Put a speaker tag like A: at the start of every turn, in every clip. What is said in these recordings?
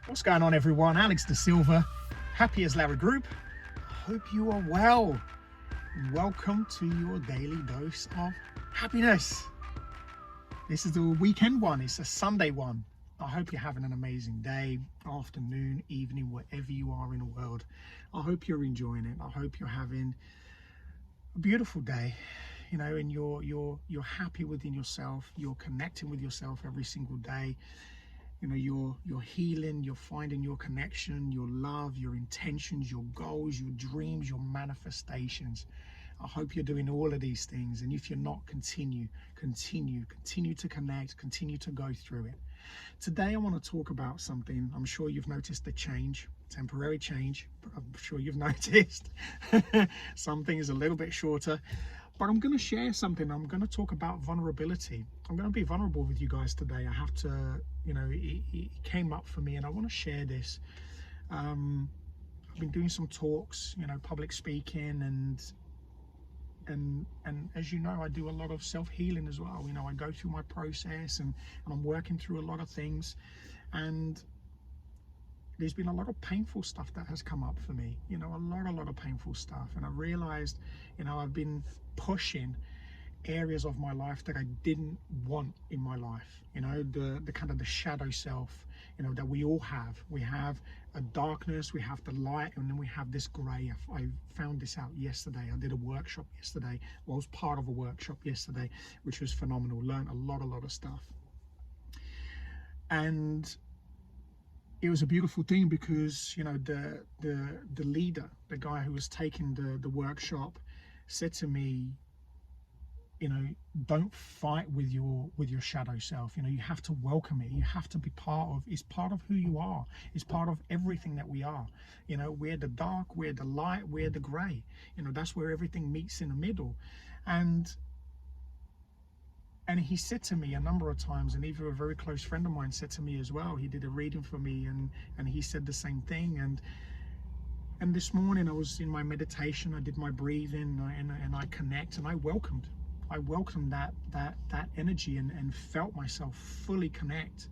A: What's going on, everyone? Alex Da Silva, Happy as Larry Group. I hope you are well. Welcome to your daily dose of happiness. This is the weekend one. It's a Sunday one. I hope you're having an amazing day, afternoon, evening, wherever you are in the world. I hope you're enjoying it. I hope you're having a beautiful day, you know, and you're happy within yourself. You're connecting with yourself every single day. You know, you're healing, you're finding your connection, your love, your intentions, your goals, your dreams, your manifestations. I hope you're doing all of these things. And if you're not, continue to connect, continue to go through it. Today, I want to talk about something. I'm sure you've noticed the change, temporary change, but I'm sure you've noticed something is a little bit shorter. But I'm going to share something. I'm going to talk about vulnerability. I'm going to be vulnerable with you guys today. I have to, you know, it came up for me and I want to share this. I've been doing some talks, you know, public speaking and as you know, I do a lot of self-healing as well. You know, I go through my process and I'm working through a lot of things, and there's been a lot of painful stuff that has come up for me, you know, a lot of painful stuff. And I realized, you know, I've been pushing areas of my life that I didn't want in my life, you know, the kind of the shadow self, you know, that we all have. We have a darkness, we have the light, and then we have this gray. I found this out yesterday. I did a workshop yesterday. Well, I was part of a workshop yesterday, which was phenomenal. Learned a lot of stuff. And it was a beautiful thing because, you know, the leader, the guy who was taking the workshop, said to me, you know, don't fight with your shadow self. You know, you have to welcome it. You have to be it's part of who you are. It's part of everything that we are. You know, we're the dark, we're the light, we're the gray. You know, that's where everything meets in the middle. And he said to me a number of times, and even a very close friend of mine said to me as well, he did a reading for me, and he said the same thing. And this morning I was in my meditation, I did my breathing, and I connect, and I welcomed that energy and felt myself fully connect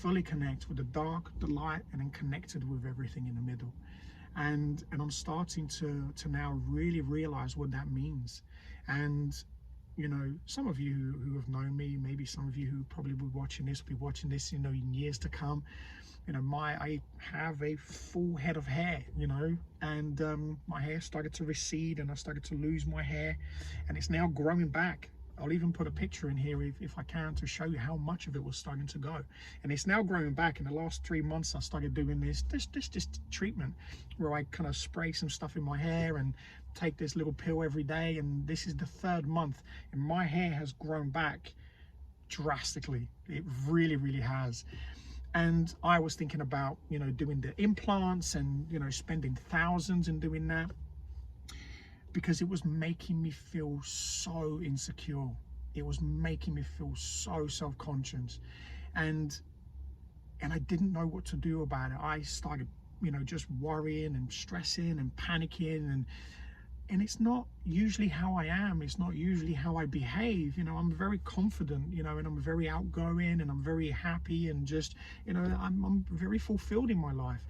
A: with the dark, the light, and then connected with everything in the middle. And I'm starting to now really realize what that means. And you know, some of you who have known me, maybe some of you who probably will be watching this, you know, in years to come. You know, I have a full head of hair, you know, and my hair started to recede and I started to lose my hair, and it's now growing back. I'll even put a picture in here if I can to show you how much of it was starting to go. And it's now growing back. In the last 3 months, I started doing this treatment where I kind of spray some stuff in my hair and take this little pill every day. And this is the 3rd month, and my hair has grown back drastically. It really has. And I was thinking about, you know, doing the implants and, you know, spending thousands and doing that, because it was making me feel so insecure. It was making me feel so self-conscious, and I didn't know what to do about it. I started, you know, just worrying and stressing and panicking, and it's not usually how I am. It's not usually how I behave. You know, I'm very confident, you know, and I'm very outgoing, and I'm very happy, and just, you know, I'm very fulfilled in my life.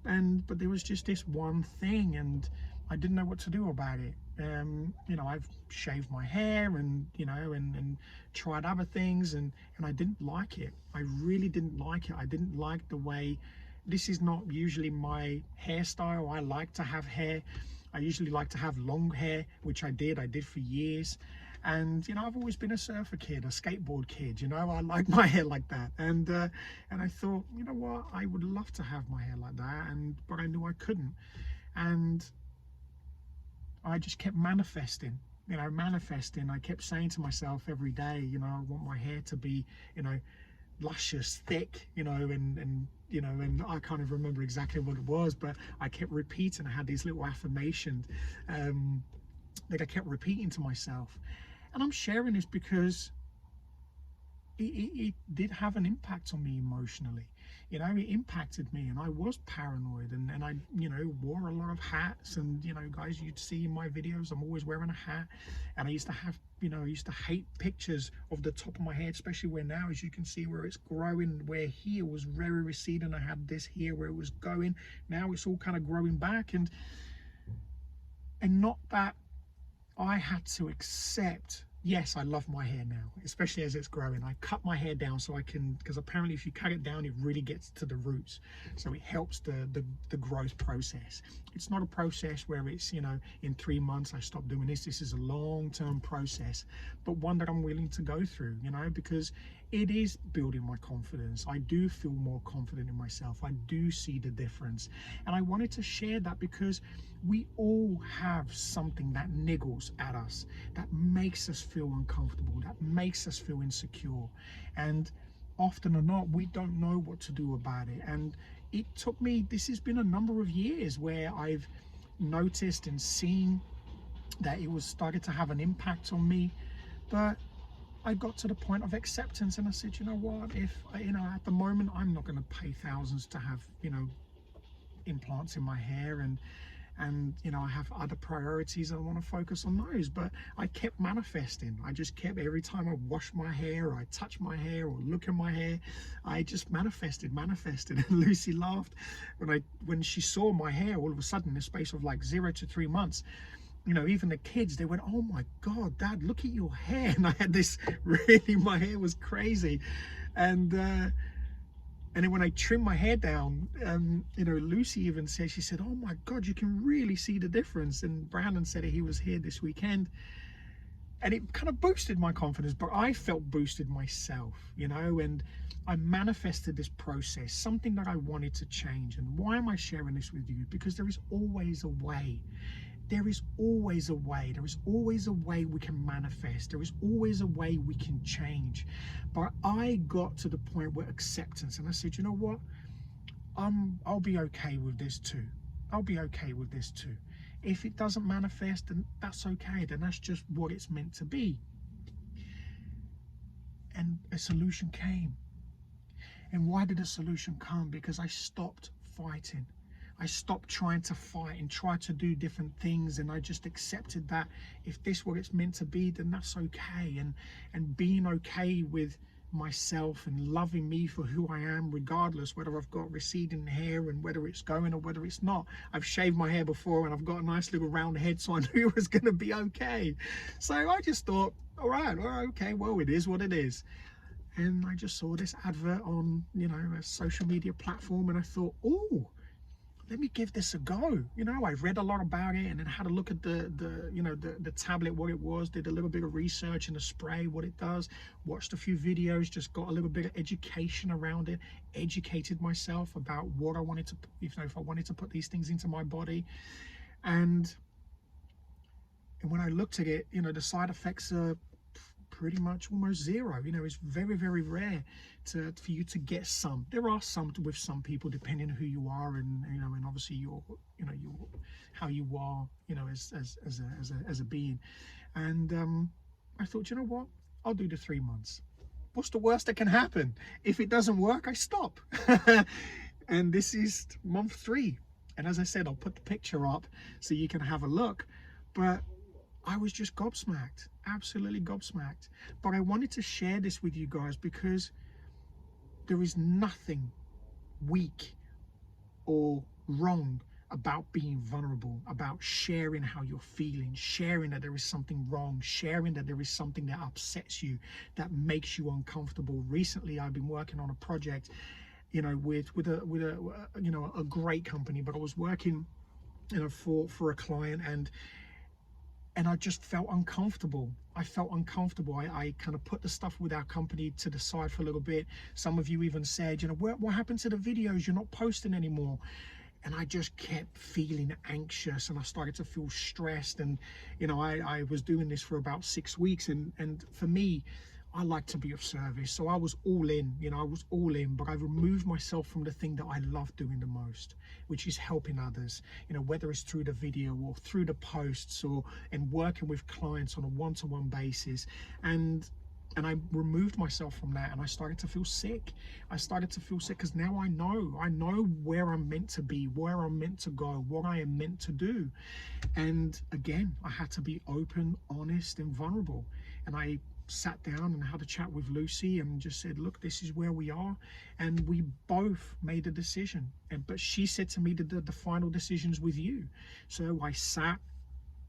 A: But there was just this one thing, and I didn't know what to do about it. You know, I've shaved my hair and, you know, and tried other things, and I didn't like it. I really didn't like it. I didn't like the way, this is not usually my hairstyle. I like to have hair. I usually like to have long hair, which I did for years. And, you know, I've always been a surfer kid, a skateboard kid, you know, I like my hair like that. And I thought, you know what, I would love to have my hair like that, but I knew I couldn't. And I just kept manifesting. I kept saying to myself every day, you know, I want my hair to be, you know, luscious, thick, you know, and you know, and I can't even remember exactly what it was, but I kept repeating. I had these little affirmations that I kept repeating to myself. And I'm sharing this because it did have an impact on me emotionally. You know, it impacted me, and I was paranoid, and I, you know, wore a lot of hats. And, you know, guys, you'd see in my videos, I'm always wearing a hat. And I used to have I used to hate pictures of the top of my head, especially where now, as you can see, where it's growing, where here was very receding. I had this here where it was going. Now it's all kind of growing back, and not that I had to accept, yes, I love my hair now, especially as it's growing. I cut my hair down so I can, because apparently if you cut it down, it really gets to the roots. So it helps the growth process. It's not a process where it's, in 3 months I stop doing this. This is a long-term process, but one that I'm willing to go through, because it is building my confidence. I do feel more confident in myself. I do see the difference. And I wanted to share that because we all have something that niggles at us, that makes us feel uncomfortable, that makes us feel insecure. And often or not, we don't know what to do about it. And it took me, this has been a number of years where I've noticed and seen that it was started to have an impact on me. But I got to the point of acceptance, and I said, you know what, if at the moment I'm not going to pay thousands to have implants in my hair, and I have other priorities, and I want to focus on those. But I kept manifesting. I just kept, every time I wash my hair, or I touch my hair, or look at my hair, I just manifested. And Lucy laughed when she saw my hair all of a sudden in the space of like 0 to 3 months. Even the kids, they went, oh my God, Dad, look at your hair. And I had this, really, my hair was crazy. And then when I trimmed my hair down, Lucy even said, she said, oh my God, you can really see the difference. And Brandon said he was here this weekend. And it kind of boosted my confidence, but I felt boosted myself, and I manifested this process, something that I wanted to change. And why am I sharing this with you? Because there is always a way. There is always a way. There is always a way we can manifest. There is always a way we can change. But I got to the point where acceptance, and I said, you know what? I'll be okay with this too. I'll be okay with this too. If it doesn't manifest, then that's okay. Then that's just what it's meant to be. And a solution came. And why did a solution come? Because I stopped fighting. I stopped trying to fight and try to do different things, and I just accepted that if this is what it's meant to be, then that's okay. And being okay with myself and loving me for who I am, regardless whether I've got receding hair and whether it's going or whether it's not. I've shaved my hair before and I've got a nice little round head, so I knew it was going to be okay. So I just thought, all right, okay, well, it is what it is. And I just saw this advert on, a social media platform, and I thought, oh, let me give this a go. I read a lot about it, and then had a look at the tablet, what it was, did a little bit of research in the spray, what it does, watched a few videos, just got a little bit of education around it, educated myself about what I wanted to, if I wanted to put these things into my body. And when I looked at it, the side effects are pretty much almost zero. It's very, very rare for you to get some. There are some with some people, depending on who you are, and and obviously your how you are, as a being. And I thought, you know what, I'll do the 3 months. What's the worst that can happen? If it doesn't work, I stop. And this is month 3, and as I said, I'll put the picture up so you can have a look. But I was just gobsmacked, absolutely gobsmacked. But I wanted to share this with you guys because there is nothing weak or wrong about being vulnerable, about sharing how you're feeling, sharing that there is something wrong, sharing that there is something that upsets you, that makes you uncomfortable. Recently, I've been working on a project, with a great company, but I was working, for a client, and I just felt uncomfortable. I felt uncomfortable. I kind of put the stuff with our company to the side for a little bit. Some of you even said, what happened to the videos? You're not posting anymore. And I just kept feeling anxious, and I started to feel stressed. And, I was doing this for about 6 weeks. And for me, I like to be of service. So I was all in, I was all in, but I removed myself from the thing that I love doing the most, which is helping others, whether it's through the video or through the posts and working with clients on a one-to-one basis. And I removed myself from that, and I started to feel sick. I started to feel sick because now I know where I'm meant to be, where I'm meant to go, what I am meant to do. And again, I had to be open, honest, and vulnerable. And I sat down and had a chat with Lucy and just said, look, this is where we are. And we both made a decision. But she said to me that the final decision's with you. So I sat,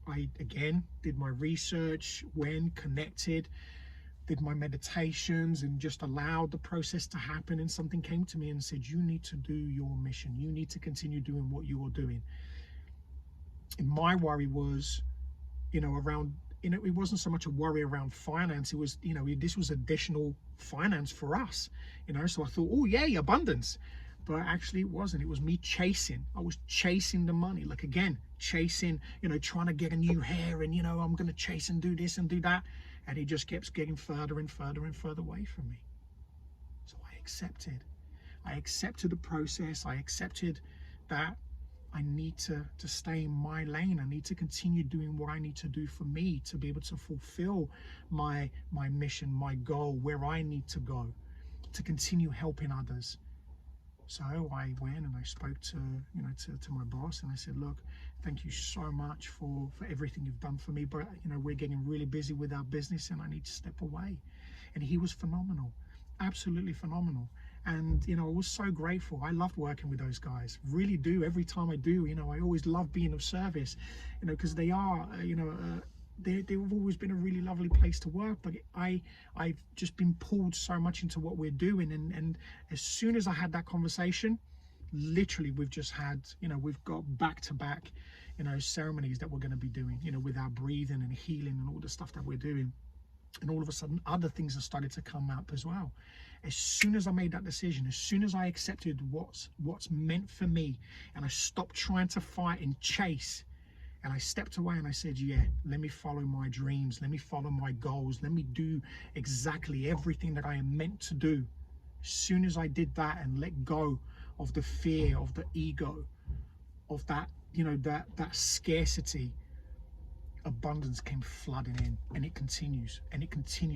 A: I again did my research, connected, did my meditations, and just allowed the process to happen. And something came to me and said, you need to do your mission. You need to continue doing what you are doing. And my worry was, around, it wasn't so much a worry around finance. It was, this was additional finance for us, so I thought, oh yay, abundance. But actually it wasn't. It was me chasing. I was chasing the money. Like, again, chasing, trying to get a new hair, and I'm going to chase and do this and do that. And it just keeps getting further and further and further away from me. So I accepted the process. I accepted that I need to stay in my lane. I need to continue doing what I need to do for me to be able to fulfill my mission, my goal, where I need to go, to continue helping others. So I went and I spoke to my boss, and I said, look, thank you so much for everything you've done for me, but we're getting really busy with our business and I need to step away. And he was phenomenal, absolutely phenomenal. And I was so grateful. I loved working with those guys, really do. Every time I do, I always love being of service, because they are, they've always been a really lovely place to work. But I've just been pulled so much into what we're doing, and as soon as I had that conversation, literally we've just had, we've got back-to-back, ceremonies that we're going to be doing, with our breathing and healing and all the stuff that we're doing. And all of a sudden other things have started to come up as well. As soon as I made that decision, as soon as I accepted what's meant for me, and I stopped trying to fight and chase, and I stepped away and I said, yeah, let me follow my dreams, let me follow my goals, let me do exactly everything that I am meant to do. As soon as I did that and let go of the fear, of the ego, of that, that scarcity, abundance came flooding in, and it continues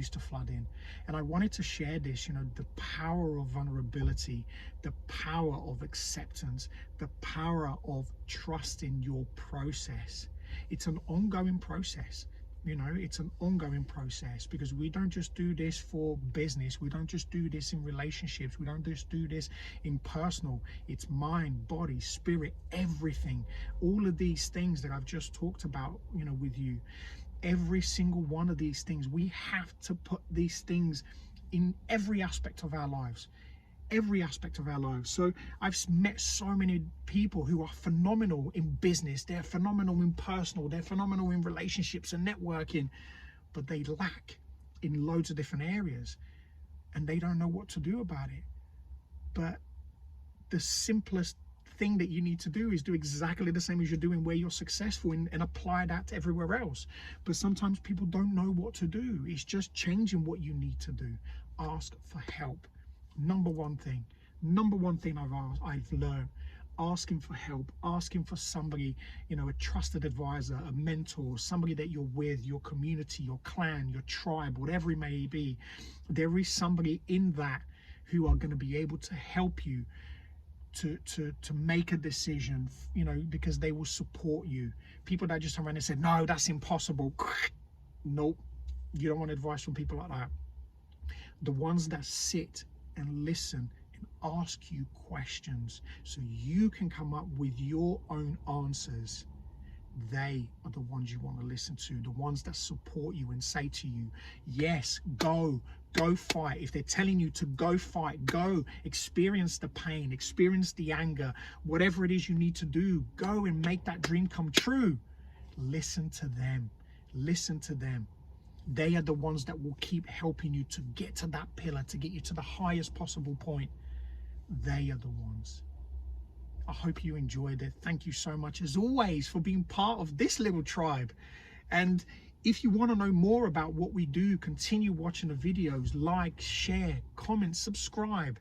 A: to flood in. And I wanted to share this, the power of vulnerability, the power of acceptance, the power of trusting your process. It's an ongoing process. It's an ongoing process, because we don't just do this for business. We don't just do this in relationships. We don't just do this in personal. It's mind, body, spirit, everything. All of these things that I've just talked about, with you, every single one of these things, we have to put these things in every aspect of our lives. Every aspect of our lives. So I've met so many people who are phenomenal in business, they're phenomenal in personal, they're phenomenal in relationships and networking, but they lack in loads of different areas and they don't know what to do about it. But the simplest thing that you need to do is do exactly the same as you're doing where you're successful, and apply that to everywhere else. But sometimes people don't know what to do. It's just changing what you need to do. Ask for help. Number one thing I've learned, asking for help, asking for somebody, a trusted advisor, a mentor, somebody that you're with, your community, your clan, your tribe, whatever it may be. There is somebody in that who are going to be able to help you to make a decision, because they will support you. People that just come around and say, no, that's impossible. Nope, you don't want advice from people like that. The ones that sit and listen and ask you questions so you can come up with your own answers, they are the ones you want to listen to. The ones that support you and say to you, yes, go fight. If they're telling you to go fight, go experience the pain, experience the anger, whatever it is you need to do, go and make that dream come true. Listen to them. They are the ones that will keep helping you to get to that pillar, to get you to the highest possible point. They are the ones. I hope you enjoyed it. Thank you so much, as always, for being part of this little tribe. And if you want to know more about what we do, continue watching the videos, like, share, comment, subscribe,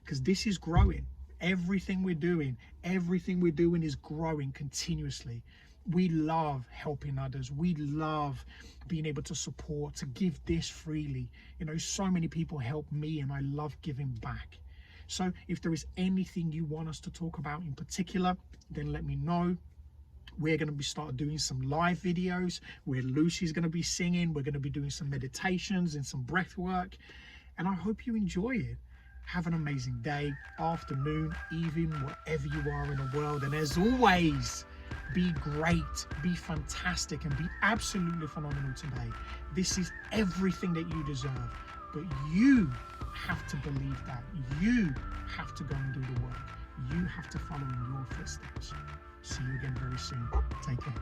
A: because this is growing. Everything we're doing is growing continuously. We love helping others. We love being able to support, to give this freely. So many people help me, and I love giving back. So if there is anything you want us to talk about in particular, then let me know. We're going to be start doing some live videos where Lucy's going to be singing. We're going to be doing some meditations and some breath work. And I hope you enjoy it. Have an amazing day, afternoon, evening, wherever you are in the world. And as always, be great, be fantastic, and be absolutely phenomenal today. This is everything that you deserve. But you have to believe that. You have to go and do the work. You have to follow in your footsteps. See you again very soon. Take care.